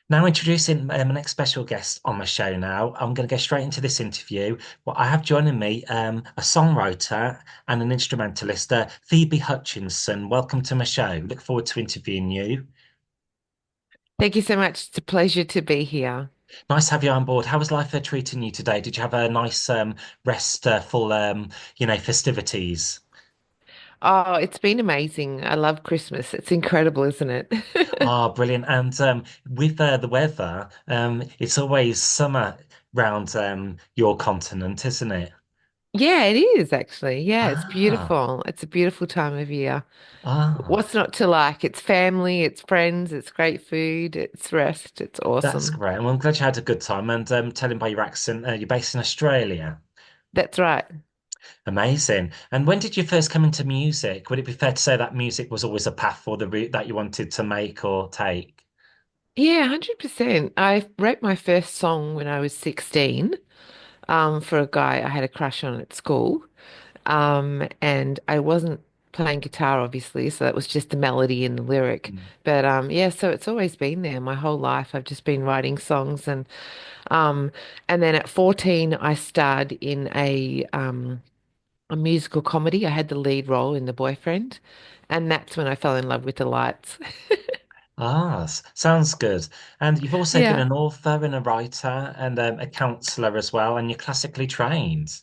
Now introducing my next special guest on my show now. I'm going to go straight into this interview. Well, I have joining me a songwriter and an instrumentalist, Phoebe Hutchinson. Welcome to my show. Look forward to interviewing you. Thank you so much. It's a pleasure to be here. Nice to have you on board. How was life treating you today? Did you have a nice restful, festivities? Oh, it's been amazing. I love Christmas. It's incredible, isn't it? Ah, brilliant. And with the weather, it's always summer round your continent, isn't it? Yeah, it is actually. Yeah, it's Ah, beautiful. It's a beautiful time of year. ah. What's not to like? It's family, it's friends, it's great food, it's rest. It's That's awesome. great. Well, I'm glad you had a good time. And telling by your accent, you're based in Australia. That's right. Amazing. And when did you first come into music? Would it be fair to say that music was always a path or the route that you wanted to make or take? Yeah, 100%. I wrote my first song when I was 16, for a guy I had a crush on at school. And I wasn't playing guitar, obviously, so that was just the melody and the lyric. Mm. But yeah, so it's always been there. My whole life, I've just been writing songs, um, and then at 14, I starred in a musical comedy. I had the lead role in The Boyfriend, and that's when I fell in love with the lights. Ah, sounds good. And you've also been Yeah. an author and a writer and a counselor as well, and you're classically trained.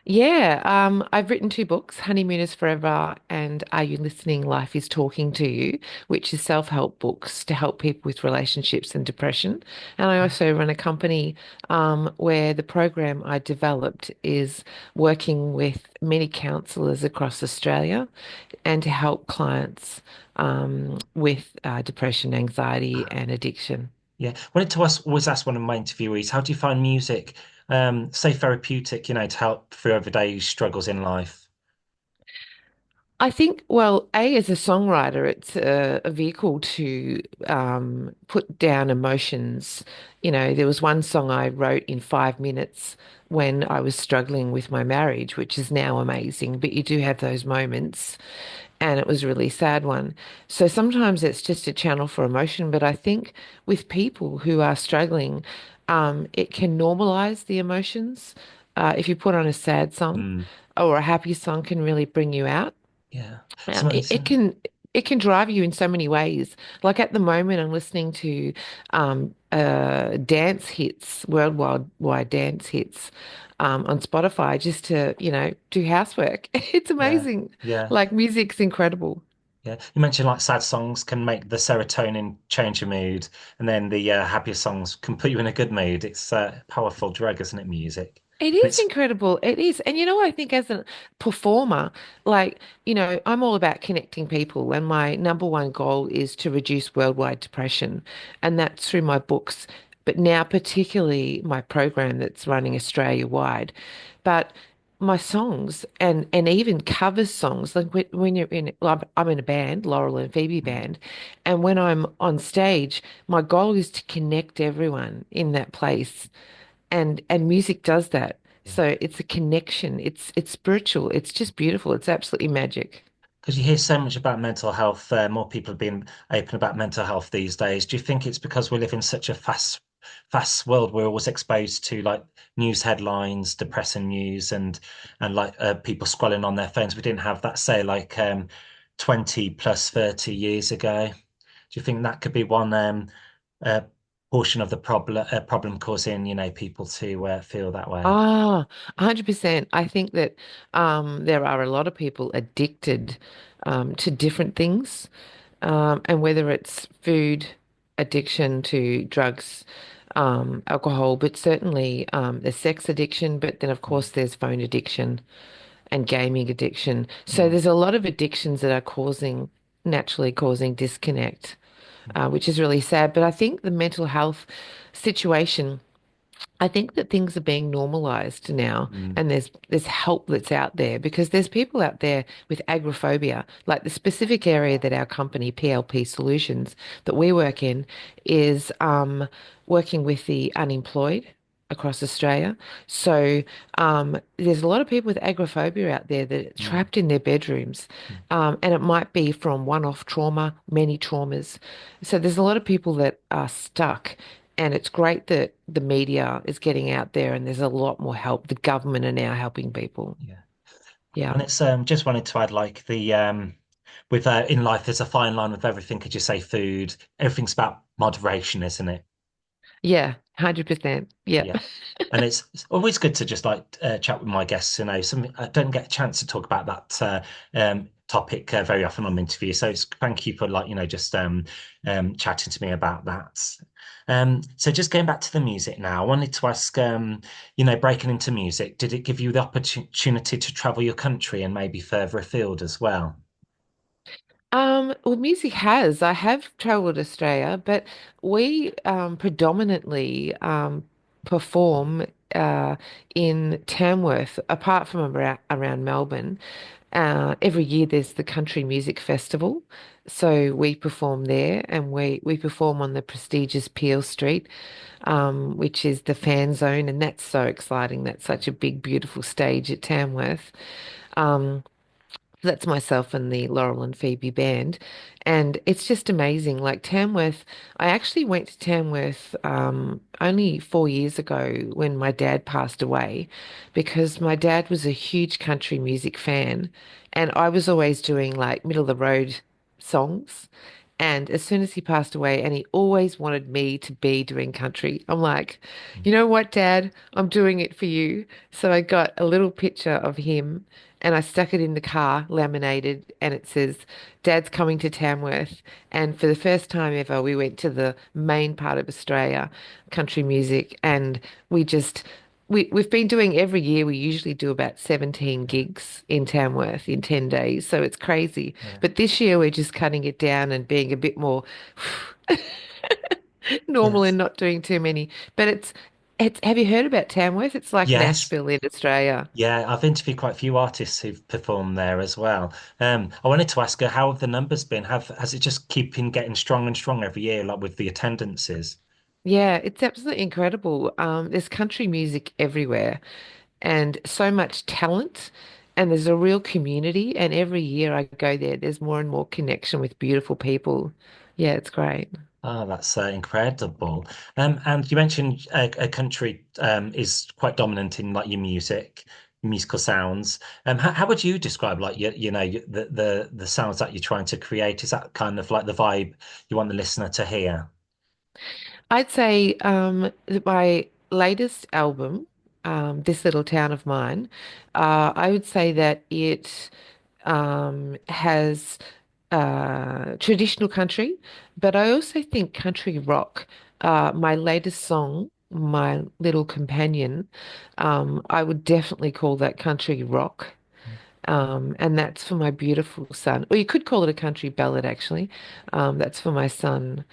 Yeah, I've written two books, Honeymooners Forever and Are You Listening? Life is Talking to You, which is self-help books to help people with relationships and depression. And I also run a company where the program I developed is working with many counsellors across Australia and to help clients with depression, anxiety, and addiction. Yeah. Wanted to always ask one of my interviewees, how do you find music, say therapeutic, to help through everyday struggles in life? I think, well, as a songwriter, it's a vehicle to put down emotions. You know, there was one song I wrote in 5 minutes when I was struggling with my marriage, which is now amazing, but you do have those moments, and it was a really sad one. So sometimes it's just a channel for emotion, but I think with people who are struggling, it can normalize the emotions. If you put on a sad song Mm, or a happy song can really bring you out. yeah. It's It amazing. can drive you in so many ways. Like at the moment, I'm listening to dance hits, worldwide dance hits, on Spotify just to, do housework. It's Yeah. amazing. Yeah. Like music's incredible. Yeah. You mentioned like sad songs can make the serotonin change your mood, and then the happier songs can put you in a good mood. It's a powerful drug, isn't it, music? It And is it's incredible. It is. And I think as a performer, I'm all about connecting people, and my number one goal is to reduce worldwide depression. And that's through my books, but now particularly my program that's running Australia wide. But my songs and even cover songs, like when you're in, well, I'm in a band, Laurel and Phoebe mm, band, and when I'm on stage, my goal is to connect everyone in that place and music does that. yeah. So it's a connection. It's spiritual. It's just beautiful. It's absolutely magic. Because you hear so much about mental health, more people have been open about mental health these days. Do you think it's because we live in such a fast world? We're always exposed to like news headlines, depressing news, and like people scrolling on their phones. We didn't have that, say, like 20 plus 30 years ago. Do you think that could be one uh, portion of the problem causing, people to feel that way? Ah, 100%. I think that there are a lot of people addicted to different things, and whether it's food addiction to drugs, alcohol, but certainly there's sex addiction, but then of Mm, course there's phone addiction and gaming addiction. So mm, there's a lot of addictions that are naturally causing disconnect, which is really sad. But I think the mental health situation, I think that things are being normalized now, mm, and there's help that's out there because there's people out there with agoraphobia. Like the specific area that our company, PLP Solutions, that we work in is working with the unemployed. across Australia. So there's a lot of people with agoraphobia out there that are Mm, trapped in their bedrooms. mm, And it might be from one-off trauma, many traumas. So there's a lot of people that are stuck. And it's great that the media is getting out there and there's a lot more help. The government are now helping people. yeah. Yeah. And it's just wanted to add like the with in life there's a fine line with everything. Could you say food? Everything's about moderation, isn't it? Yeah, 100%. Yeah. Yeah. And it's always good to just like chat with my guests. You know, some I don't get a chance to talk about that topic very often on interviews. So it's thank you for like just chatting to me about that. So just going back to the music now, I wanted to ask, breaking into music, did it give you the opportunity to travel your country and maybe further afield as well? Well, music has. I have traveled Australia, but we predominantly perform uh, in Tamworth, apart from around Melbourne. Every year there's the Country Music Festival. So we perform there and we perform on the prestigious Peel Street, which is the fan zone, and that's so exciting. That's such a big, beautiful stage at Tamworth. Um, that's myself and the Laurel and Phoebe band. And it's just amazing. Like Tamworth, I actually went to Tamworth only 4 years ago when my dad passed away because my dad was a huge country music fan. And I was always doing like middle of the road songs. And as soon as he passed away, and he always wanted me to be doing country, I'm like, you know what, Dad? I'm doing it for you. So I got a little picture of him and I stuck it in the car, laminated, and it says, Dad's coming to Tamworth. And for the first time ever, we went to the main part of Australia, country music, and we just we've been doing every year. We usually do about 17 Yeah, gigs in Tamworth in 10 days. So it's crazy. yeah, But this year we're just cutting it down and being a bit more normal and yes, not doing too many. But it's have you heard about Tamworth? It's like yes. Nashville in Australia. Yeah, I've interviewed quite a few artists who've performed there as well. I wanted to ask her how have the numbers been? Have has it just keeping getting strong and strong every year, like with the attendances? Yeah, it's absolutely incredible. There's country music everywhere and so much talent, and there's a real community. And every year I go there, there's more and more connection with beautiful people. Yeah, it's great. Oh, that's incredible. And you mentioned a country is quite dominant in like your musical sounds. How would you describe like the sounds that you're trying to create? Is that kind of like the vibe you want the listener to hear? I'd say that my latest album, This Little Town of Mine, I would say that it has traditional country, but I also think country rock. My latest song, My Little Companion, I would definitely call that country rock. And that's for my beautiful son. Or you could call it a country ballad, actually. That's for my son,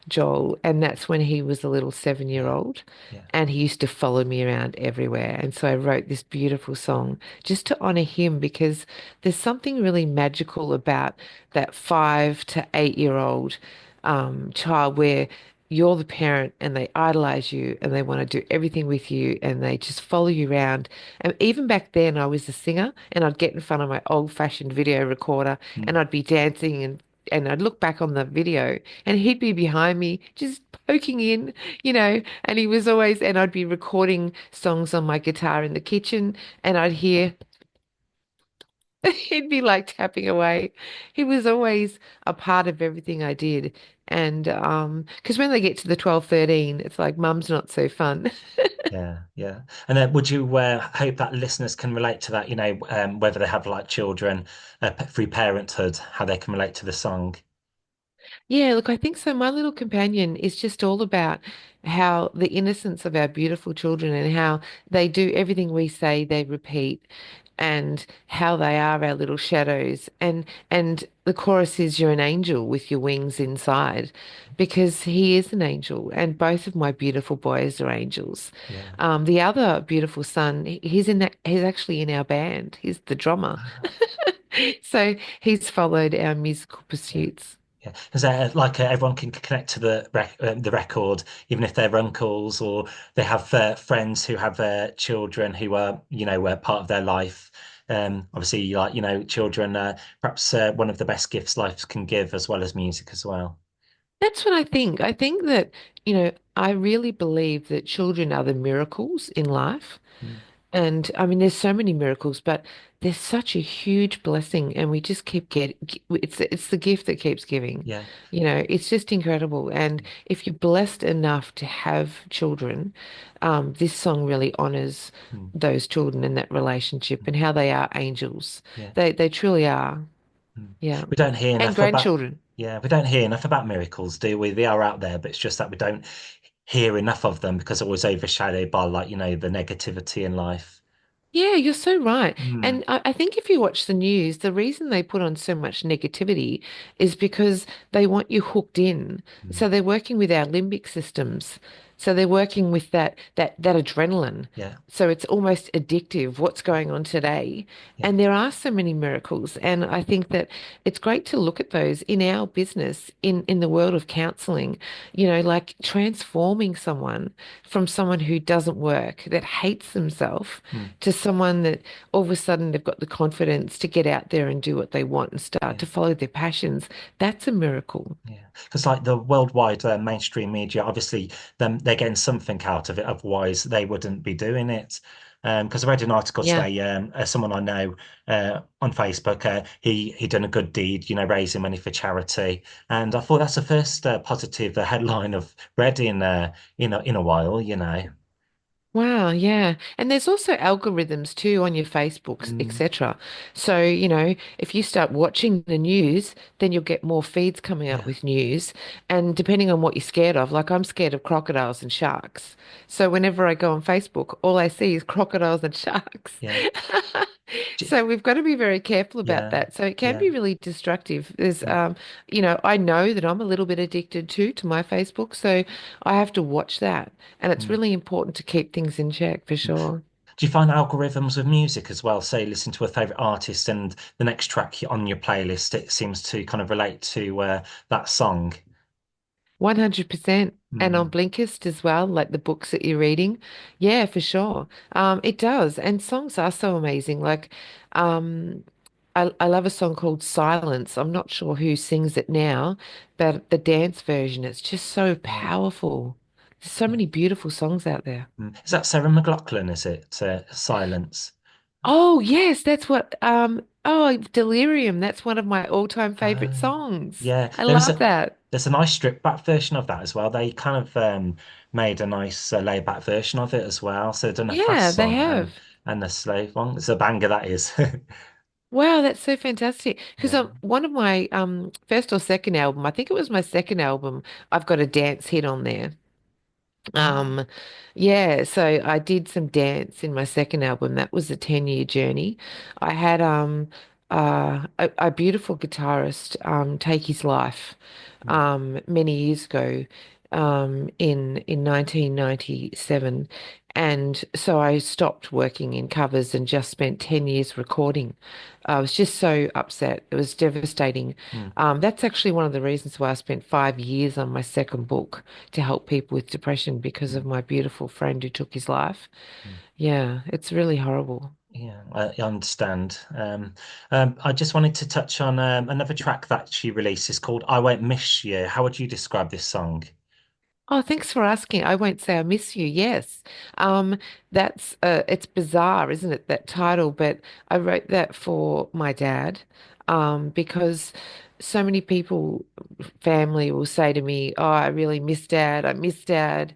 Joel. And that's when he was a little 7 year Yeah, old. yeah, And he used to follow me around everywhere. And so I wrote this beautiful song just to honor him because there's something really magical about that 5 to 8 year old child where you're the parent and they idolize you and they want to do everything with you and they just follow you around. And even back then, I was a singer and I'd get in front of my old-fashioned video recorder and mm, I'd be dancing and I'd look back on the video and he'd be behind me just poking in, and he was always, and I'd be recording songs on my guitar in the kitchen and I'd hear he'd be like tapping away. He was always a part of everything I did. And because when they get to the 12, 13, it's like mum's not so fun. yeah, yeah. And then would you hope that listeners can relate to that? Whether they have like children through parenthood, how they can relate to the song. Yeah, look, I think so. My Little Companion is just all about how the innocence of our beautiful children and how they do everything we say, they repeat, and how they are our little shadows. And the chorus is you're an angel with your wings inside, because he is an angel, and both of my beautiful boys are angels. Yeah. The other beautiful son, he's actually in our band. He's the drummer. Ah, So he's followed our musical yeah. pursuits. Yeah, because everyone can connect to the record, even if they're uncles or they have friends who have children who are, were part of their life. Obviously, children perhaps one of the best gifts life can give, as well as music as well. That's what I think. I think that, I really believe that children are the miracles in life. Mm. And I mean, there's so many miracles, but there's such a huge blessing, and we just keep getting it's the gift that keeps giving. Yeah. It's just incredible. And if you're blessed enough to have children, this song really honors Mm. those children and that relationship and how they are angels. Yeah. They truly are. Mm. Yeah. We don't hear And enough about, grandchildren. yeah, we don't hear enough about miracles, do we? They are out there, but it's just that we don't hear enough of them because it was overshadowed by the negativity in life. Yeah, you're so right. Mm. And I think if you watch the news, the reason they put on so much negativity is because they want you hooked in. Mm. So they're working with our limbic systems. So they're working with that adrenaline. Yeah, So it's almost addictive what's going on today. yeah. And there are so many miracles. And I think that it's great to look at those in our business, in the world of counseling, like transforming someone from someone who doesn't work, that hates themselves Mm. to someone that all of a sudden they've got the confidence to get out there and do what they want and start Yeah. to follow their passions. That's a miracle. Yeah, because like the worldwide mainstream media, obviously, they're getting something out of it. Otherwise, they wouldn't be doing it. Because I read an article Yeah. today, someone I know on Facebook, he done a good deed, raising money for charity, and I thought that's the first positive headline I've read in a while. Wow, yeah. And there's also algorithms too on your Facebooks, Mm, etc. So, if you start watching the news, then you'll get more feeds coming up yeah, with news. And depending on what you're scared of, like I'm scared of crocodiles and sharks. So whenever I go on Facebook, all I see is crocodiles and sharks. yeah, J- So we've got to be very careful about yeah, that. So it can yeah. be really destructive. Mm, I know that I'm a little bit addicted to my Facebook, so I have to watch that. And it's mm. really important to keep things in check for sure. Do you find algorithms with music as well? Say, listen to a favorite artist, and the next track on your playlist, it seems to kind of relate to that song. 100%. And on Mm, Blinkist as well, like the books that you're reading. Yeah, for sure. It does. And songs are so amazing. Like, um, I love a song called Silence. I'm not sure who sings it now, but the dance version, it's just so yeah, powerful. There's so yeah. many beautiful songs out there. Is that Sarah McLachlan? Is it Silence? Oh, yes, that's Delirium. That's one of my all-time favorite Oh, songs. yeah. I love that. There's a nice stripped back version of that as well. They kind of made a nice laid back version of it as well. So they've done a fast Yeah, they song and have. a slow one. It's a banger that is. Wow, that's so fantastic. Because Yeah. one of my first or second album, I think it was my second album, I've got a dance hit on there. Oh, Um, yeah, so I did some dance in my second album. That was a 10-year journey. I had a beautiful guitarist take his life mm, many years ago in 1997. And so I stopped working in covers and just spent 10 years recording. I was just so upset. It was devastating. mm, That's actually one of the reasons why I spent 5 years on my second book to help people with depression because mm, of my beautiful friend who took his life. mm. Yeah, it's really horrible. Yeah, I understand. I just wanted to touch on another track that she released. It's called "I Won't Miss You." How would you describe this song? Oh, thanks for asking. I won't say I miss you. Yes. That's it's bizarre, isn't it, that title? But I wrote that for my dad, because so many people, family will say to me, "Oh, I really miss dad. I miss dad."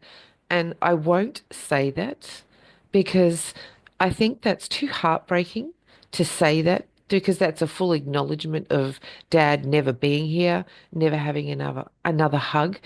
And I won't say that because I think that's too heartbreaking to say that because that's a full acknowledgement of dad never being here, never having another hug.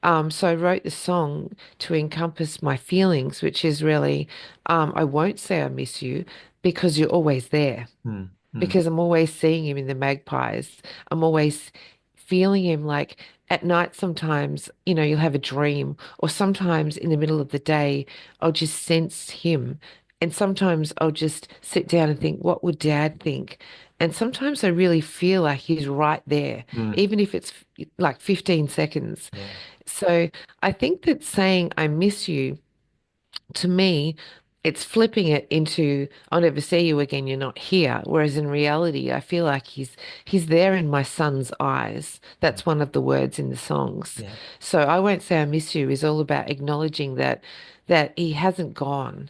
So I wrote the song to encompass my feelings, which is really, I won't say I miss you because you're always there, Mm, mm, because I'm always seeing him in the magpies. I'm always feeling him like at night sometimes, you'll have a dream, or sometimes in the middle of the day, I'll just sense him. And sometimes I'll just sit down and think, what would Dad think? And sometimes I really feel like he's right there, Mm, even if it's like 15 seconds. yeah. So I think that saying I miss you, to me, it's flipping it into I'll never see you again, you're not here. Whereas in reality, I feel like he's there in my son's eyes. Mm, That's one of the words in the songs. yeah. So I won't say I miss you is all about acknowledging that he hasn't gone.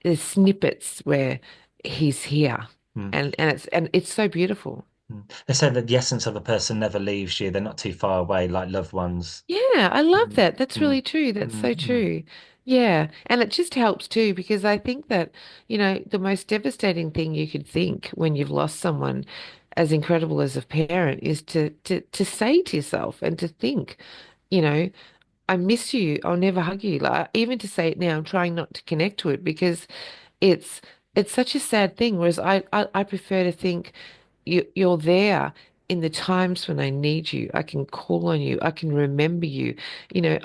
There's snippets where he's here. Mm, And it's so beautiful. mm. They say that the essence of a person never leaves you. They're not too far away, like loved ones. Yeah, I love Mm, that. That's mm, really true. That's mm, so mm, true. Yeah. And it just helps too, because I think that, the most devastating thing you could think when you've lost someone as incredible as a parent is to say to yourself and to think, you know, I miss you. I'll never hug you. Like even to say it now, I'm trying not to connect to it because it's it's such a sad thing. Whereas I prefer to think you're there in the times when I need you. I can call on you. I can remember you.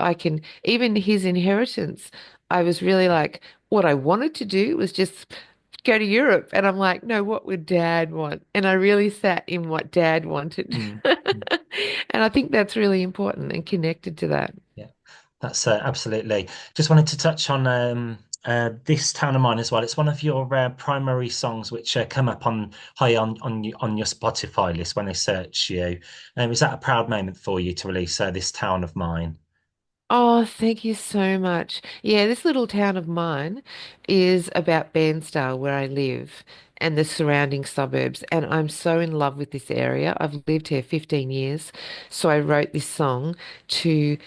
I can even his inheritance. I was really like, what I wanted to do was just go to Europe. And I'm like, no, what would Dad want? And I really sat in what Dad wanted. mm, mm. And I think that's really important and connected to that. Yeah, that's absolutely. Just wanted to touch on this town of mine as well. It's one of your primary songs which come up on high on your Spotify list when they search you. Is that a proud moment for you to release this town of mine? Oh, thank you so much. Yeah, this little town of mine is about Bairnsdale, where I live, and the surrounding suburbs. And I'm so in love with this area. I've lived here 15 years. So I wrote this song to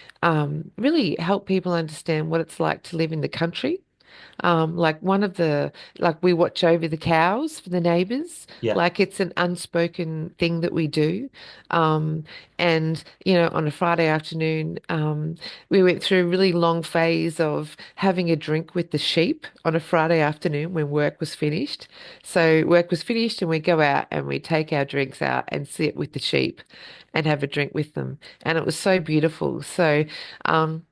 really help people understand what it's like to live in the country. Like like we watch over the cows for the neighbors. Yeah. Like it's an unspoken thing that we do. Um, and, on a Friday afternoon, we went through a really long phase of having a drink with the sheep on a Friday afternoon when work was finished. So work was finished and we go out and we take our drinks out and sit with the sheep and have a drink with them. And it was so beautiful. Um,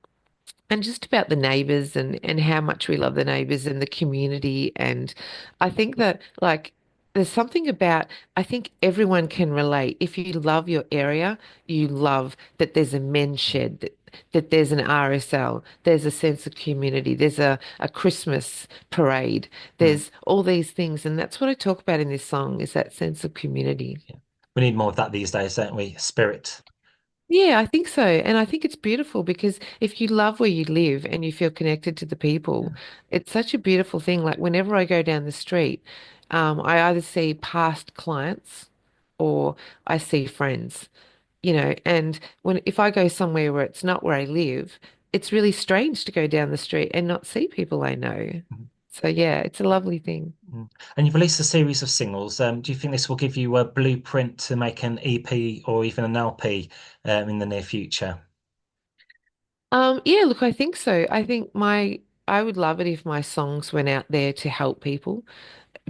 and just about the neighbors and how much we love the neighbors and the community. And I think that like there's something about I think everyone can relate. If you love your area, you love that there's a men's shed, that there's an RSL, there's a sense of community, there's a Christmas parade, Mm, there's all these things. And that's what I talk about in this song is that sense of community. yeah. We need more of that these days, don't we? Spirit. Yeah, I think so. And I think it's beautiful because if you love where you live and you feel connected to the people, Yeah. it's such a beautiful thing. Like whenever I go down the street, I either see past clients or I see friends, and if I go somewhere where it's not where I live, it's really strange to go down the street and not see people I know. Mm, So yeah, it's a lovely thing. mm. And you've released a series of singles. Do you think this will give you a blueprint to make an EP or even an LP in the near future? Yeah, look, I think so. I would love it if my songs went out there to help people,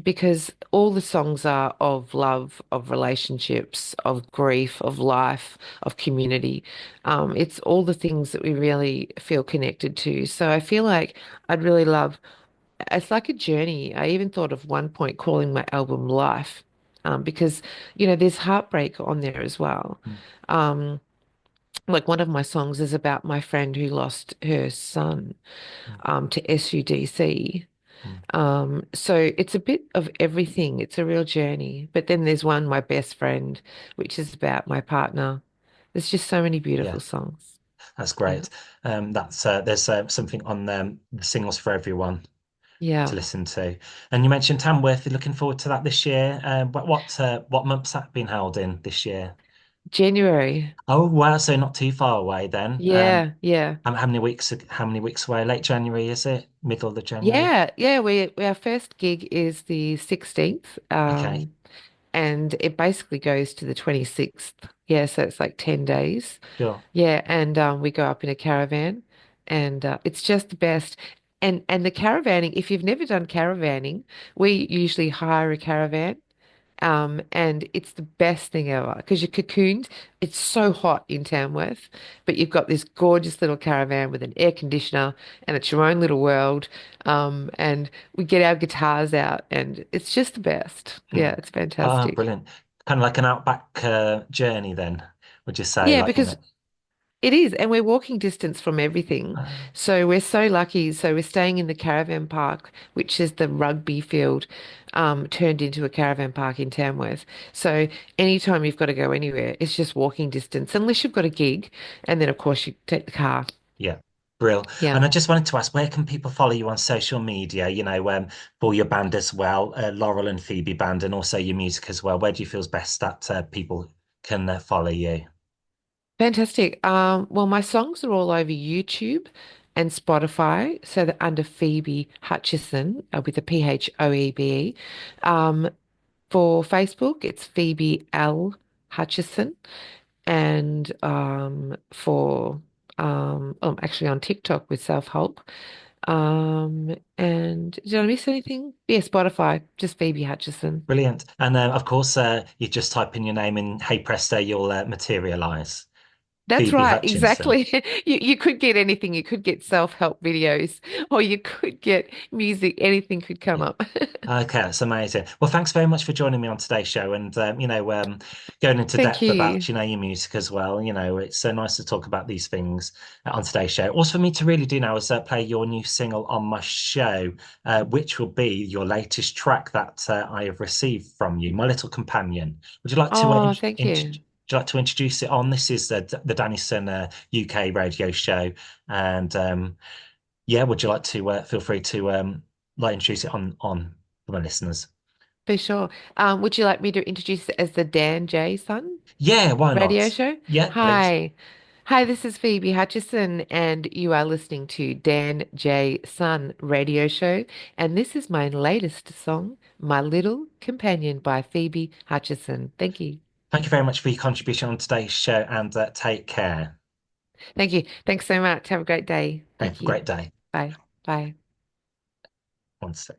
because all the songs are of love, of relationships, of grief, of life, of community. It's all the things that we really feel connected to. So I feel like I'd really love, it's like a journey. I even thought of one point calling my album Life, because, there's heartbreak on there as well. Mm, Um, like one of my songs is about my friend who lost her son, mm, to SUDC. mm. So it's a bit of everything. It's a real journey. But then there's one, My Best Friend, which is about my partner. There's just so many Yeah, beautiful songs. that's Yeah. great. That's there's something on the singles for everyone to Yeah. listen to. And you mentioned Tamworth. You're looking forward to that this year. What month's that been held in this year? January. Oh wow, so not too far away then. Yeah. Yeah. How many weeks away? Late January, is it? Middle of the January? Yeah. Yeah. Our first gig is the 16th. Okay, And it basically goes to the 26th. Yeah. So it's like 10 days. sure. Yeah, and we go up in a caravan, and it's just the best. And the caravanning, if you've never done caravanning, we usually hire a caravan, And it's the best thing ever because you're cocooned. It's so hot in Tamworth, but you've got this gorgeous little caravan with an air conditioner and it's your own little world. And we get our guitars out and it's just the best. Hmm. Yeah, it's Ah, fantastic. brilliant. Kind of like an outback journey then, would you say? Yeah, Like, because it is, and we're walking distance from everything. uh, So we're so lucky. So we're staying in the caravan park, which is the rugby field, turned into a caravan park in Tamworth. So anytime you've got to go anywhere, it's just walking distance, unless you've got a gig, and then of course you take the car. yeah, brill. Yeah. And I just wanted to ask, where can people follow you on social media? For your band as well, Laurel and Phoebe band, and also your music as well. Where do you feel is best that people can follow you? Fantastic. Well, my songs are all over YouTube and Spotify, so they're under Phoebe Hutchison with a Phoebe. Um, for Facebook, it's Phoebe L. Hutchison. And for I'm actually on TikTok with self-help. And did I miss anything? Yeah, Spotify, just Phoebe Hutchison. Brilliant. And of course, you just type in your name in Hey Presto, you'll materialize. That's Phoebe right, Hutchinson. exactly. You could get anything. You could get self-help videos, or you could get music. Anything could come Yeah. up. Okay, that's amazing. Well, thanks very much for joining me on today's show and going into Thank depth you. about your music as well. It's so nice to talk about these things on today's show. Also, for me to really do now is play your new single on my show, which will be your latest track that I have received from you, My Little Companion. Would you like to Oh, thank you. would you like to introduce it on? This is the Danny Sun UK radio show, and yeah, would you like to feel free to like introduce it on for my listeners? For sure. Would you like me to introduce it as the Dan J Son Yeah, why radio not? show? Yeah, please. Hi. Hi, this is Phoebe Hutchison, and you are listening to Dan J Sun radio show. And this is my latest song, My Little Companion by Phoebe Hutchison. Thank you. Thank you very much for your contribution on today's show and take care. Thank you. Thanks so much. Have a great day. Have Thank a you. great day. Bye. Bye. One sec.